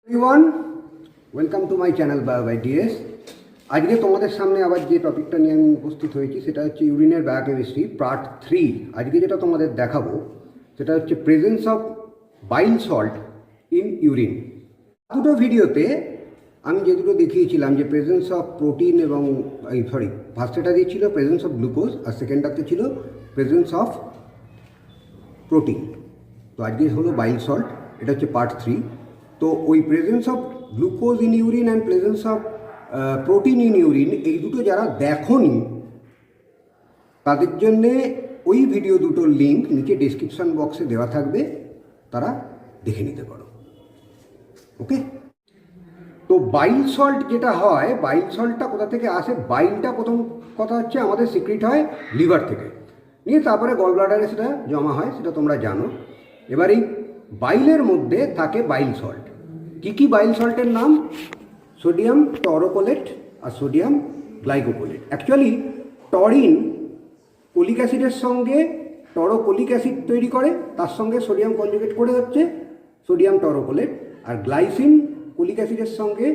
Everyone, welcome to my channel by DS. আজকে তোমাদের সামনে আবার যে টপিকটা নিয়ে আমি উপস্থিত হয়েছি সেটা হচ্ছে ইউরিনের বায়োকেমিস্ট্রি পার্ট 3। আজকে যেটা তোমাদের দেখাবো সেটা হচ্ছে presence of bile salt in urine. দুটো ভিডিওতে আমি যে দুটো দেখিয়েছিলাম যে প্রেজেন্স অফ প্রোটিন এবং ফার্স্টেটা দিয়েছিল প্রেজেন্স অফ গ্লুকোজ আর সেকেন্ডটাতে ছিল প্রেজেন্স অফ প্রোটিন। তো আজকে হলো বাইল সল্ট, এটা হচ্ছে পার্ট 3। তো ওই presence of glucose in urine and presence of protein in urine এই দুটো যারা দেখোনি তাদের জন্যে ওই ভিডিও দুটোর লিঙ্ক নিচে ডেসক্রিপশান বক্সে দেওয়া থাকবে, তারা দেখে নিতে পারো। ওকে, তো বাইল সল্ট যেটা হয়, বাইল সল্টটা কোথা থেকে আসে? বাইলটা প্রথম কথা হচ্ছে আমাদের সিক্রেট হয় লিভার থেকে, নিয়ে তারপরে গল ব্লাডারে সেটা জমা হয়, সেটা তোমরা জানো। এবার এই বাইলের মধ্যে থাকে বাইল সল্ট। কী বাইল সল্টের নাম? সোডিয়াম টরোকোলেট আর সোডিয়াম গ্লাইকোকোলেট। অ্যাকচুয়ালি টরিন কোলিক অ্যাসিডের সঙ্গে টরোকোলিক অ্যাসিড তৈরি করে, তার সঙ্গে সোডিয়াম কনজুগেট করে হচ্ছে সোডিয়াম টরোকোলেট, আর গ্লাইসিন কোলিক অ্যাসিডের সঙ্গে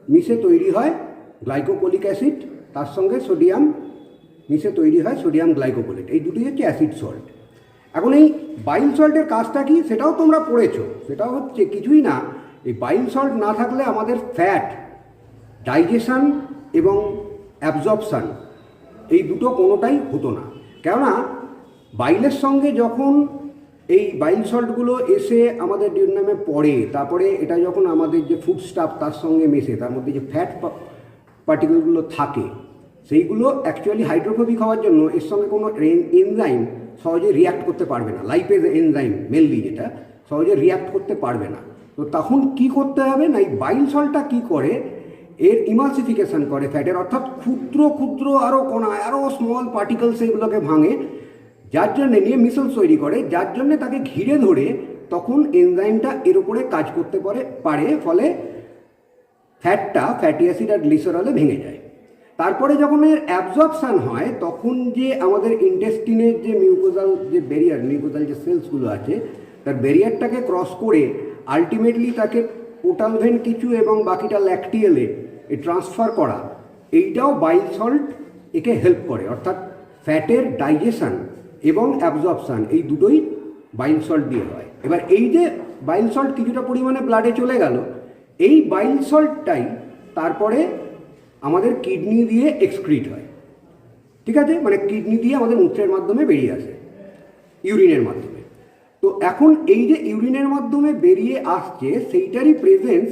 মিশে তৈরি হয় গ্লাইকোকোলিক অ্যাসিড, তার সঙ্গে সোডিয়াম মিশে তৈরি হয় সোডিয়াম গ্লাইকোকোলেট। এই দুটোই হচ্ছে অ্যাসিড সল্ট। এখন এই বাইল সল্টের কাজটা কি সেটাও তোমরা পড়েছো। সেটা হচ্ছে কিছুই না, এই বাইল সল্ট না থাকলে আমাদের ফ্যাট ডাইজেশন এবং অ্যাবজর্পশান এই দুটো কোনোটাই হতো না। কেননা বাইলের সঙ্গে যখন এই বাইল সল্টগুলো এসে আমাদের ডিউনামে পড়ে, তারপরে এটা যখন আমাদের যে ফুড স্টাফ তার সঙ্গে মেশে, তার মধ্যে যে ফ্যাট পার্টিকেলগুলো থাকে সেইগুলো অ্যাকচুয়ালি হাইড্রোফোবিক হওয়ার জন্য এর সঙ্গে কোনো এনজাইম সহজে রিয়াক্ট করতে পারবে না। লাইপেজ এনজাইম মেনলি যেটা সহজে রিয়াক্ট করতে পারবে না। তো তখন কি করতে হবে না, এই বাইল সল্টটা কী করে, এর ইমালসিফিকেশান করে ফ্যাটের, অর্থাৎ ক্ষুদ্র ক্ষুদ্র আরও কণা, আরও স্মল পার্টিকেলস এগুলোকে ভাঙে, যার জন্যে নিয়ে মিসেলস তৈরি করে, যার জন্যে তাকে ঘিরে ধরে তখন এনজাইমটা এর উপরে কাজ করতে পারে, ফলে ফ্যাটটা ফ্যাটি অ্যাসিড আর গ্লিসারলে ভেঙে যায়। তারপরে যখন এর অ্যাবজর্পশান হয় তখন যে আমাদের ইন্টেস্টিনের যে মিউকোজাল যে ব্যারিয়ার, মিউকোজাল যে সেলসগুলো আছে তার ব্যারিয়ারটাকে ক্রস করে আলটিমেটলি তাকে পোর্টাল ভেন কিছু এবং বাকিটা ল্যাকটিয়েলে ট্রান্সফার করা, এইটাও বাইল সল্ট একে হেল্প করে। অর্থাৎ ফ্যাটের ডাইজেশন এবং অ্যাবজর্পশান এই দুটোই বাইল সল্ট দিয়ে হয়। এবার এই যে বাইল সল্ট কিছুটা পরিমাণে ব্লাডে চলে গেল, এই বাইল সল্টটাই তারপরে আমাদের কিডনি দিয়ে এক্সক্রিট হয়। ঠিক আছে, মানে কিডনি দিয়ে আমাদের মূত্রের মাধ্যমে বেরিয়ে আসে ইউরিনের মাধ্যমে। তো এখন এই যে ইউরিনের মাধ্যমে বেরিয়ে আসছে সেইটারই প্রেজেন্স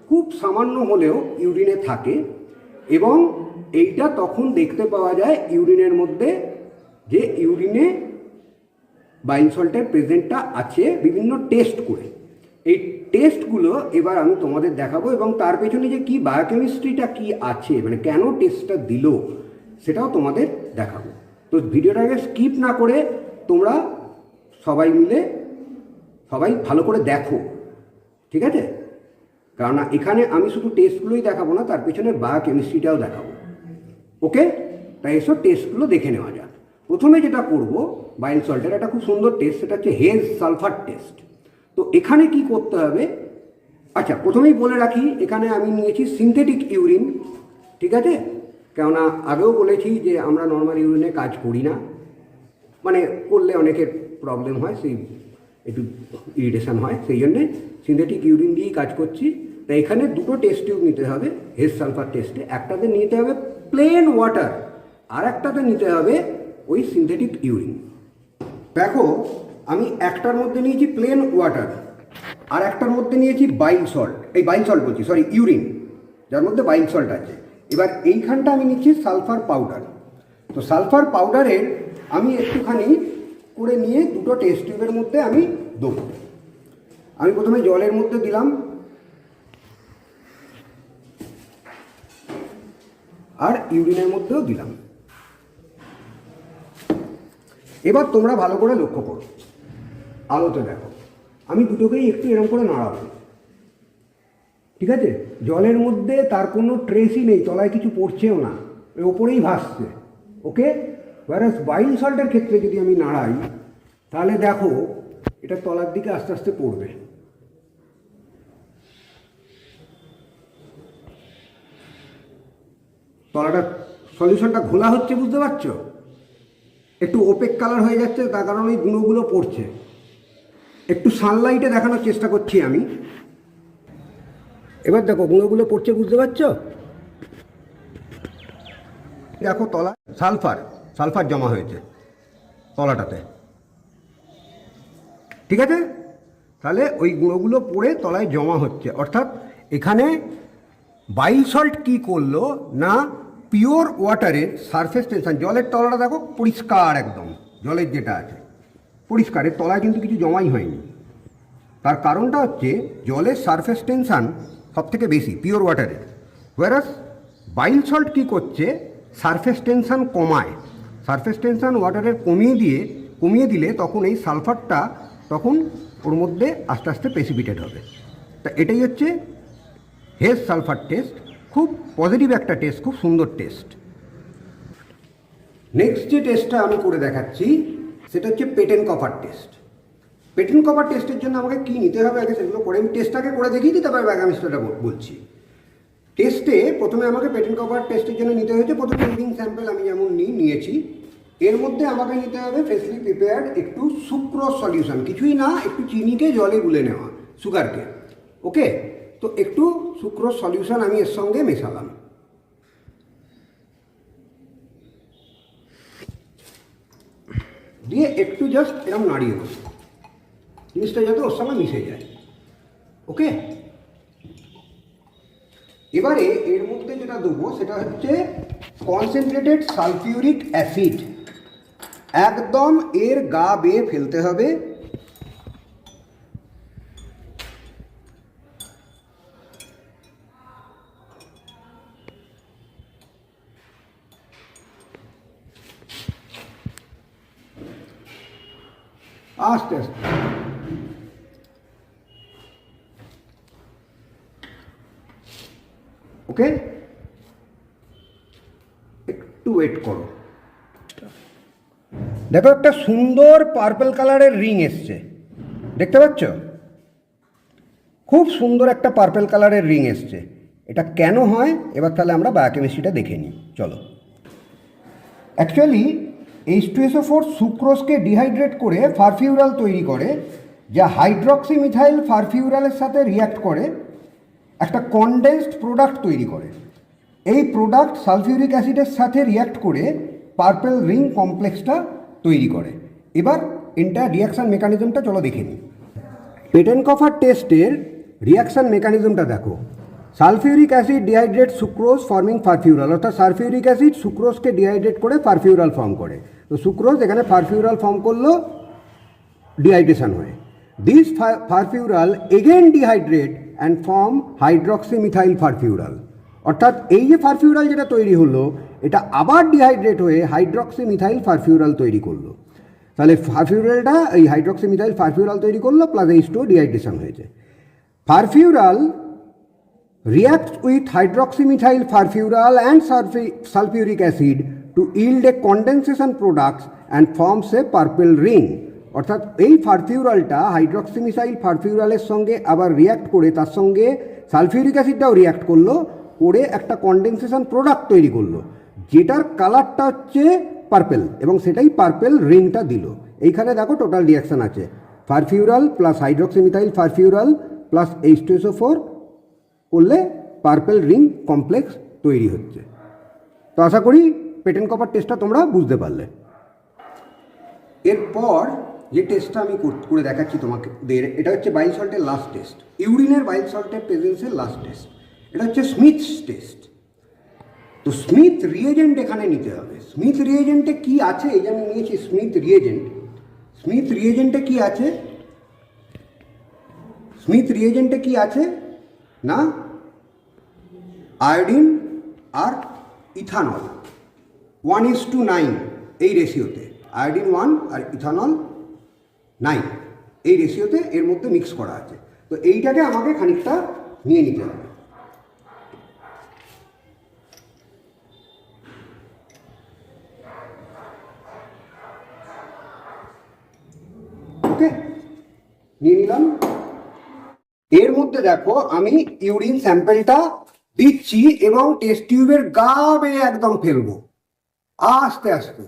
খুব সামান্য হলেও ইউরিনে থাকে, এবং এইটা তখন দেখতে পাওয়া যায় ইউরিনের মধ্যে, যে ইউরিনে বাইল সল্টের প্রেজেন্টটা আছে বিভিন্ন টেস্ট করে। এই টেস্টগুলো এবার আমি তোমাদের দেখাবো, এবং তার পেছনে যে কী বায়োকেমিস্ট্রিটা কী আছে, মানে কেন টেস্টটা দিল সেটাও তোমাদের দেখাবো। তো ভিডিওটাকে স্কিপ না করে তোমরা সবাই মিলে ভালো করে দেখো, ঠিক আছে? কারণ এখানে আমি শুধু টেস্টগুলোই দেখাবো না, তার পেছনে বায়োকেমিস্ট্রিটাও দেখাবো। ওকে, তাই এসব টেস্টগুলো দেখে নেওয়া যাক। প্রথমে যেটা করবো, বাইল সল্টের একটা খুব সুন্দর টেস্ট, সেটা হচ্ছে হেজ সালফার টেস্ট। তো এখানে কি করতে হবে? আচ্ছা, প্রথমেই বলে রাখি, এখানে আমি নিয়েছি সিনথেটিক ইউরিন, ঠিক আছে? কেননা আগেও বলেছি যে আমরা নর্মাল ইউরিনে কাজ করি না, মানে করলে অনেকের প্রবলেম হয়, সেই একটু ইরিটেশন হয়, সেই জন্যে সিনথেটিক ইউরিন দিয়েই কাজ করছি। তাই এখানে দুটো টেস্ট টিউব নিতে হবে হেজ সালফার টেস্টে। একটাতে নিতে হবে প্লেন ওয়াটার, আর একটাতে নিতে হবে ওই সিনথেটিক ইউরিন। দেখো, আমি একটার মধ্যে নিয়েছি প্লেন ওয়াটার, আর একটার মধ্যে নিয়েছি বাইল সল্ট, ইউরিন যার মধ্যে বাইল সল্ট আছে। এবার এইখানটা আমি নিচ্ছি সালফার পাউডার। তো সালফার পাউডারের আমি একটুখানি করে নিয়ে দুটো টেস্ট টিউবের মধ্যে আমি দেবো। আমি প্রথমে জলের মধ্যে দিলাম, আর ইউরিনের মধ্যেও দিলাম। এবার তোমরা ভালো করে লক্ষ্য করো, আলোতে দেখো, আমি দুটোকেই একটু এরকম করে নাড়াবো, ঠিক আছে? জলের মধ্যে তার কোনো ট্রেসই নেই, তলায় কিছু পড়ছেও না, ওই ওপরেই ভাসছে। ওকে, ওয়ারাস বাইল সল্টের ক্ষেত্রে যদি আমি নাড়াই তাহলে দেখো এটা তলার দিকে আস্তে আস্তে পড়বে। তলাটা সলিউশনটা ঘোলা হচ্ছে, বুঝতে পারছো? একটু ওপেক কালার হয়ে যাচ্ছে, তার কারণে ওই গুঁড়োগুলো পড়ছে। একটু সানলাইটে দেখানোর চেষ্টা করছি আমি। এবার দেখো গুঁড়োগুলো পড়ছে, বুঝতে পারছো? দেখো তলা সালফার জমা হয়েছে তলাটাতে, ঠিক আছে? তাহলে ওই গুঁড়োগুলো পড়ে তলায় জমা হচ্ছে, অর্থাৎ এখানে বাইল সল্ট কী করলো না, পিওর ওয়াটারের সারফেস টেনশন, জলের তলাটা দেখো পরিষ্কার, একদম জলের যেটা আছে পরিষ্কার, এর তলায় কিন্তু কিছু জমাই হয়নি। তার কারণটা হচ্ছে জলের সারফেস টেনশন সব থেকে বেশি পিওর ওয়াটারের, ওয়ারাস বাইল সল্ট কী করছে, সারফেস টেনশন কমায়। সারফেস টেনশন ওয়াটারের কমিয়ে দিলে তখন এই সালফারটা তখন ওর মধ্যে আস্তে আস্তে প্রেসিপিটেট হবে। তা এটাই হচ্ছে হেজ সালফার টেস্ট, খুব পজিটিভ একটা টেস্ট, খুব সুন্দর টেস্ট। নেক্সট যে টেস্টটা আমি করে দেখাচ্ছি সেটা হচ্ছে পেটেন কপার টেস্ট। পেটেন কপার টেস্টের জন্য আমাকে কী নিতে হবে আগে সেগুলো করে আমি টেস্টটাকে করে দেখিয়ে দিই, তারপরে ব্যাগামিস্টারটা বলছি। টেস্টে প্রথমে আমাকে পেটেন কপার টেস্টের জন্য নিতে হয়েছে, প্রথমে ইউরিন স্যাম্পল আমি যেমন নিয়েছি, এর মধ্যে আমাকে নিতে হবে ফ্রেশলি প্রিপেয়ার্ড একটু সুক্রোজ সলিউশন, কিছুই না, একটু চিনিকে জলে গুলে নেওয়া, সুগারকে, ওকে? তো একটু সুক্রোজ সলিউশন আমি এর সঙ্গে মেশালাম, দিয়ে একটু জাস্ট এরকম নাড়িয়ে দেবো, জিনিসটা যাতে ওর সঙ্গে মিশে যায়, ওকে? এবারে এর মধ্যে যেটা দেবো সেটা হচ্ছে কনসেন্ট্রেটেড সালফিউরিক অ্যাসিড, একদম এর গা বেয়ে ফেলতে হবে। আস্তে আস্তে ওকে, একটু ওয়েট করো। দেখো একটা সুন্দর পার্পল কালারের রিং এসছে, দেখতে পাচ্ছ? খুব সুন্দর একটা পার্পল কালারের রিং এসছে। এটা কেন হয় এবার তাহলে আমরা বায়োকেমিস্ট্রিটা দেখে নিই, চলো। অ্যাকচুয়ালি H2SO4 সুক্রোজকে ডিহাইড্রেট করে ফারফিউরাল তৈরি করে, যা হাইড্রক্সি মিথাইল ফারফিউরালের সাথে রিয়্যাক্ট করে একটা কনডেন্সড প্রোডাক্ট তৈরি করে। এই প্রোডাক্ট সালফিউরিক অ্যাসিডের সাথে রিয়্যাক্ট করে পার্পল রিং কমপ্লেক্সটা তৈরি করে। এবার এন্টায়ার রিয়াকশান মেকানিজমটা চলো দেখে নিই। পেটেন কপার টেস্টের রিয়াকশান মেকানিজমটা দেখো। Sulphuric acid dehydrate sucrose forming furfural, অর্থাৎ সালফিউরিক অ্যাসিড সুক্রোজকে ডিহাইড্রেট করে ফারফিউরাল ফর্ম করে। তো সুক্রোজ এখানে ফারফিউরাল ফর্ম করলো, ডিহাইড্রেশন হয়। This furfural again dehydrate and form hydroxy methyl furfural, অর্থাৎ এই যে ফারফিউরাল যেটা তৈরি হলো এটা আবার ডিহাইড্রেট হয়ে হাইড্রক্সি মিথাইল ফারফিউরাল তৈরি করলো। তাহলে ফারফিউরালটা এই হাইড্রক্সি মিথাইল ফারফিউরাল তৈরি করলো, প্লাস H2 ডিহাইড্রেশন হয়েছে। ফারফিউরাল reacts with hydroxymethyl farfural and sulfuric acid to yield a condensation products and forms a purple ring, অর্থাৎ এই ফারফিউরালটা হাইড্রক্সিমিথাইল ফারফিউরালের সঙ্গে আবার রিয়াক্ট করে তার সঙ্গে সালফিউরিক অ্যাসিডটাও রিয়াক্ট করলো, করে একটা কন্ডেনসেশন প্রোডাক্ট তৈরি করলো, যেটার কালারটা হচ্ছে পার্পেল, এবং সেটাই পার্পেল রিংটা দিল। এইখানে দেখো টোটাল রিয়াকশান আছে, ফারফিউরাল প্লাস হাইড্রক্সিমিথাইল ফারফিউরাল প্লাস H2SO4 করলে পার্পল রিং কমপ্লেক্স তৈরি হচ্ছে। তো আশা করি পেটেন কপার টেস্টটা তোমরা বুঝতে পারলে। এরপর যে টেস্টটা আমি করে দেখাচ্ছি তোমাদের, এটা হচ্ছে বাইল সল্টের লাস্ট টেস্ট, ইউরিনের বাইল সল্টের প্রেজেন্সের লাস্ট টেস্ট। এটা হচ্ছে স্মিথস টেস্ট। তো স্মিথ রিয়েজেন্ট এখানে নিতে হবে। স্মিথ রিয়েজেন্টে কী আছে, এই যে আমি নিয়েছি স্মিথ রিয়েজেন্ট। স্মিথ রিয়েজেন্টে কী আছে, স্মিথ রিয়েজেন্টে কী আছে না, আয়োডিন আর ইথানল 1:9 এই রেশিওতে, আয়োডিন 1 আর ইথানল 9 এই রেশিওতে এর মধ্যে মিক্স করা আছে। তো এইটাকে আমাকে খানিকটা নিয়ে নিতে হবে। ওকে, নিয়ে নিলাম। এর মধ্যে দেখো আমি ইউরিন স্যাম্পেলটা দিচ্ছি এবং টেস্ট টিউবের গা বেয়ে একদম ফেলবো আস্তে আস্তে।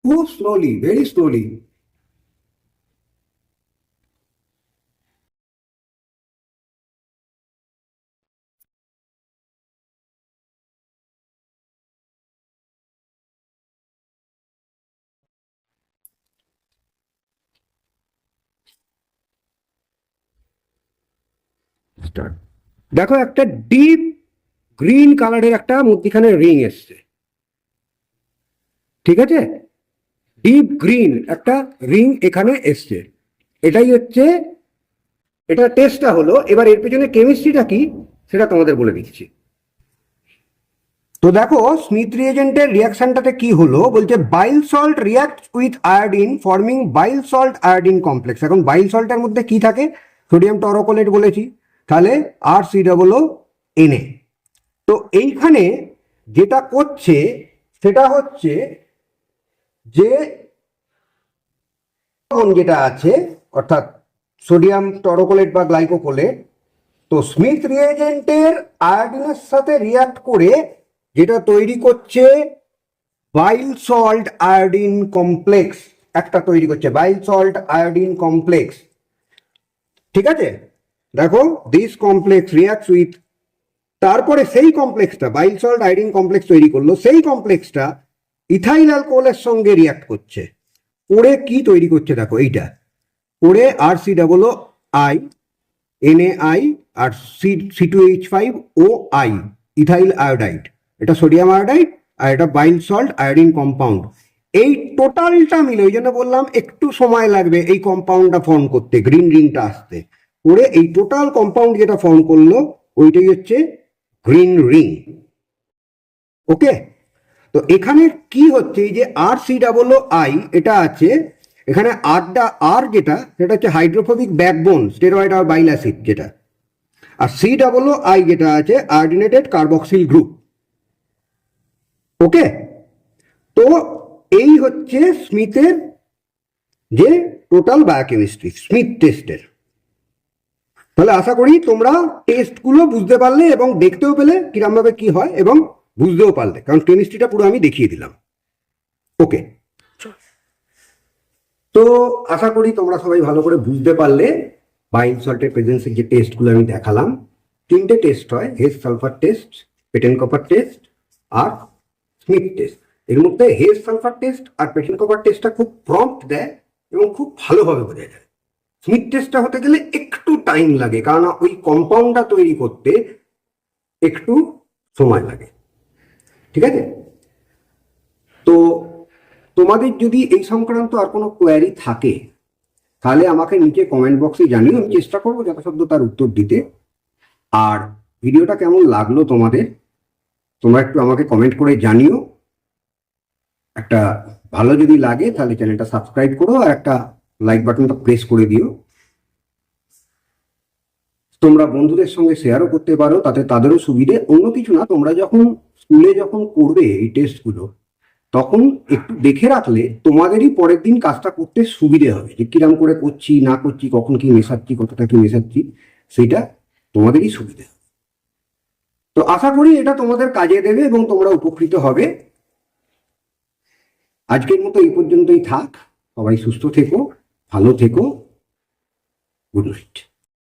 খুব স্লোলি, ভেরি স্লোলি। দেখো একটা ডিপ গ্রিন কালারের একটা মধ্যিখানে রিং এসছে, ঠিক আছে? ডিপ গ্রিন একটা রিং এখানে এসছে। এটাই হচ্ছে, এটা টেস্টটা হলো। এবার এর পেছনে কেমিস্ট্রিটা কি সেটা তোমাদের বলে দিচ্ছি। তো দেখো স্মিথ রিয়েজেন্টের রিয়াকশনটাতে কি হলো, বলছে bile salt react with iodine forming bile salt iodine complex. এখন বাইল সল্টের মধ্যে কি থাকে? সোডিয়াম টরোকোলেট বলেছি, তাহলে RCOO Na। তো এইখানে যেটা করছে সেটা হচ্ছে যে যেটা আছে অর্থাৎ সোডিয়াম টরোকোলেট বা গ্লাইকোকোলেট, তো স্মিথ রিয়েজেন্টের আয়োডিনের সাথে রিয়াক্ট করে যেটা তৈরি করছে বাইল সল্ট আয়োডিন কমপ্লেক্স, একটা তৈরি করছে বাইল সল্ট আয়োডিন কমপ্লেক্স, ঠিক আছে? দেখো দিস কমপ্লেক্স রিয়াক্টস উইথ, তারপরে সেই কমপ্লেক্সটা বাইল সল্ট আয়োডিন কমপ্লেক্স তৈরি করলো, সেই কমপ্লেক্সটা ইথাইল অ্যালকোহলের সঙ্গে রিয়াক্ট করছে, করে কি তৈরি করছে দেখো এইটা, করে RCOOI NaI আর C2H5OI ইথাইল আয়োডাইড, এটা সোডিয়াম আয়োডাইড আর এটা বাইল সল্ট আয়োডিন কম্পাউন্ড। এই টোটালটা মিলে, ওই জন্য বললাম একটু সময় লাগবে এই কম্পাউন্ডটা ফর্ম করতে, গ্রিন রিংটা আসতে, করে এই টোটাল কম্পাউন্ড যেটা ফর্ম করলো ওইটাই হচ্ছে গ্রিন রিং। ওকে, তো এখানে কি হচ্ছে, এই যে RCOOI এটা আছে, এখানে আর যেটা সেটা হচ্ছে হাইড্রোফোবিক ব্যাকবোন স্টেরয়েড আর বাইল অ্যাসিড যেটা, আর COOI যেটা আছে আয়োডিনেটেড কার্বক্সিল গ্রুপ। ওকে, তো এই হচ্ছে স্মিথের যে টোটাল বায়োকেমিস্ট্রি, স্মিথ টেস্টের। তাহলে আশা করি তোমরা টেস্টগুলো বুঝতে পারলে এবং দেখতেও পেলে কিরমভাবে কি হয় এবং বুঝতেও পারলে, কারণ কেমিস্ট্রিটা পুরো আমি দেখিয়ে দিলাম। ওকে, তো আশা করি তোমরা সবাই ভালো করে বুঝতে পারলে বাইল সল্টের প্রেজেন্সের যে টেস্টগুলো আমি দেখালাম। তিনটে টেস্ট হয়, হেজ সালফার টেস্ট, পেটেন কপার টেস্ট আর স্মিথ টেস্ট। এর মধ্যে হেজ সালফার টেস্ট আর পেটেন কপার টেস্টটা খুব প্রম্পট দেয় এবং খুব ভালোভাবে বোঝা যায়। স্মিথ টেস্টটা হতে গেলে একটু টাইম লাগে, কারণ ওই কম্পাউন্ডটা তৈরি করতে একটু সময় লাগে, ঠিক আছে? তো তোমাদের যদি এই সংক্রান্ত আর কোনো কোয়ারি থাকে তাহলে আমাকে নিচে কমেন্ট বক্সে জানিও, আমি চেষ্টা করবো যথাসাধ্য তার উত্তর দিতে। আর ভিডিওটা কেমন লাগলো তোমাদের তোমরা একটু আমাকে কমেন্ট করে জানিও। একটা ভালো যদি লাগে তাহলে চ্যানেলটা সাবস্ক্রাইব করো আর একটা লাইক বাটনটা প্রেস করে দিও। তোমরা বন্ধুদের সঙ্গে শেয়ারও করতে পারো, তাতে তাদেরও সুবিধে। অন্য কিছু না, তোমরা যখন স্কুলে যখন করবে এই টেস্টগুলো তখন একটু দেখে রাখলে তোমাদেরই পরের দিন কাজটা করতে সুবিধে হবে, যে কিরাম করে করছি না করছি, কখন কি মেশাচ্ছি, কতটা কি মেশাচ্ছি, সেটা তোমাদেরই সুবিধে। তো আশা করি এটা তোমাদের কাজে দেবে এবং তোমরা উপকৃত হবে। আজকের মতো এই পর্যন্তই থাক। সবাই সুস্থ থেকো, ভালো থেকো। Good night.